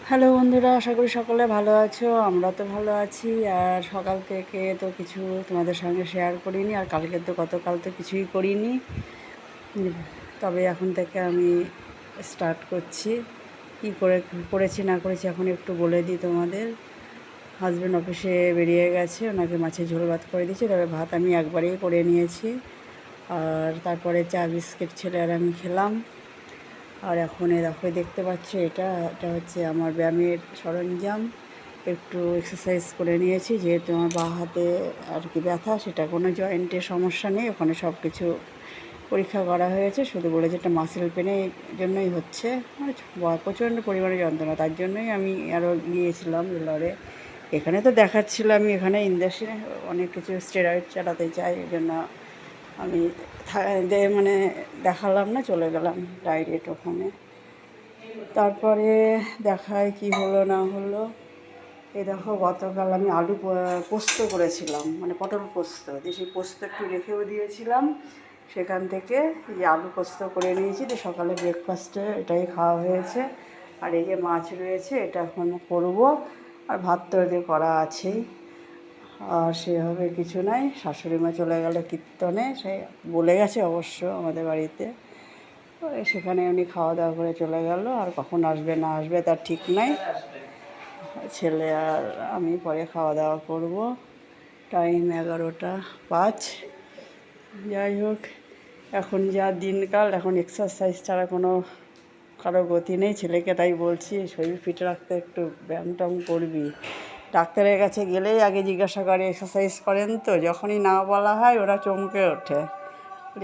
Hello বন্ধুরা, আশা করি সকলে ভালো আছো। আমরা তো ভালো আছি। আর সকাল থেকে তো কিছু তোমাদের সঙ্গে শেয়ার করিনি, আর কালকে তো গতকাল তো কিছুই করিনি। তবে এখন থেকে আমি স্টার্ট করছি। কী করেছি না করেছি এখন একটু বলে দিই তোমাদের। হাজব্যান্ড অফিসে বেরিয়ে গেছে, ওনাকে মাছের ঝোল ভাত করে দিয়েছি, তবে ভাত আমি একবারেই করে নিয়েছি। আর তারপরে চা বিস্কিট ছেলে আর আমি খেলাম। আর এখন দেখো দেখতে পাচ্ছ, এটা হচ্ছে আমার ব্যায়ামের সরঞ্জাম। একটু এক্সারসাইজ করে নিয়েছি, যেহেতু আমার বাঁ হাতে আর কি ব্যথা, সেটা কোনো জয়েন্টের সমস্যা নেই। ওখানে সব কিছু পরীক্ষা করা হয়েছে, শুধু বলেছে একটা মাসেল পেনের জন্যই হচ্ছে, মানে প্রচণ্ড পরিমাণে যন্ত্রণা, তার জন্যই আমি আরও গিয়েছিলাম রোলারে। এখানে তো দেখাচ্ছিল, আমি এখানে ইঞ্জেকশনে অনেক কিছু স্টেরয়েড চালাতে চাই, এই জন্য আমি মানে দেখালাম না, চলে গেলাম ডাইরেক্ট ওখানে। তারপরে দেখায় কি হলো না হলো। এই দেখো, গতকাল আমি আলু পোস্ত করেছিলাম, মানে পটল পোস্ত, যে সেই পোস্ত একটু রেখেও দিয়েছিলাম। সেখান থেকে এই আলু পোস্ত করে নিয়েছি, তো সকালে ব্রেকফাস্টে এটাই খাওয়া হয়েছে। আর এই যে মাছ রয়েছে, এটা এখন করবো। আর ভাত তো এদের করা আছেই। আর সেভাবে কিছু নাই। শাশুড়ি মা চলে গেল কীর্তনে, সে বলে গেছে অবশ্য আমাদের বাড়িতে। সেখানে উনি খাওয়া দাওয়া করে চলে গেল, আর কখন আসবে না আসবে তার ঠিক নাই। ছেলে আর আমি পরে খাওয়া দাওয়া করব। টাইম 11টা 5। যাই হোক, এখন যা দিনকাল, এখন এক্সারসাইজ ছাড়া কারো গতি নেই। ছেলেকে তাই বলছি, শরীর ফিট রাখতে একটু ব্যায়াম ট্যায়াম করবি। ডাক্তারের কাছে গেলেই আগে জিজ্ঞাসা করে এক্সারসাইজ করেন তো, যখনই না বলা হয় ওরা চমকে ওঠে।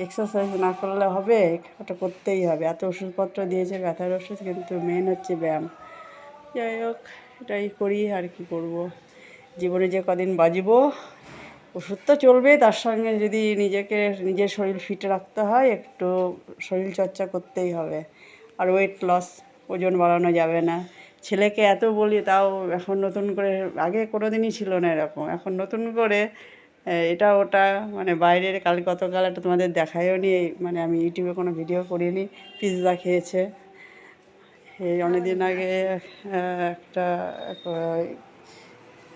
এক্সারসাইজ না করলে হবে? ওটা করতেই হবে। এত ওষুধপত্র দিয়েছে, ব্যথার ওষুধ, কিন্তু মেন হচ্ছে ব্যায়াম। যাই হোক, এটাই করি, আর কি করব। জীবনে যে কদিন বাঁচবো, ওষুধ তো চলবে, তার সঙ্গে যদি নিজের শরীর ফিট রাখতে হয়, একটু শরীর চর্চা করতেই হবে। আর ওয়েট লস, ওজন বাড়ানো যাবে না। ছেলেকে এত বলি, তাও এখন নতুন করে, আগে কোনো দিনই ছিল না এরকম, এখন নতুন করে এটা ওটা, মানে বাইরের গতকাল একটা তোমাদের দেখায়ও নি, মানে আমি ইউটিউবে কোনো ভিডিও করিনি, পিৎজা খেয়েছে। এই অনেকদিন আগে একটা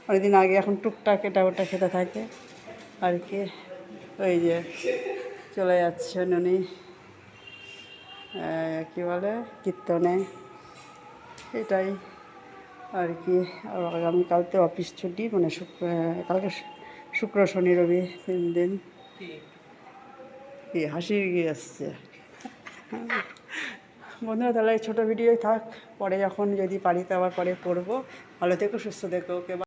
অনেকদিন আগে, এখন টুকটাক এটা ওটা খেতে থাকে আর কি। ওই যে চলে যাচ্ছেন উনি, কী বলে, কীর্তনে। এটাই আর কি। আর আগামীকাল তো অফিস ছুটি, মানে কালকে শুক্র শনি রবি 3 দিন। কি হাসি গিয়ে আসছে। বন্ধুরা, তাহলে ছোটো ভিডিওই থাক, পরে যখন যদি পারি তো আবার পরে করবো। ভালো থেকো, সুস্থ থেকো, ওকে।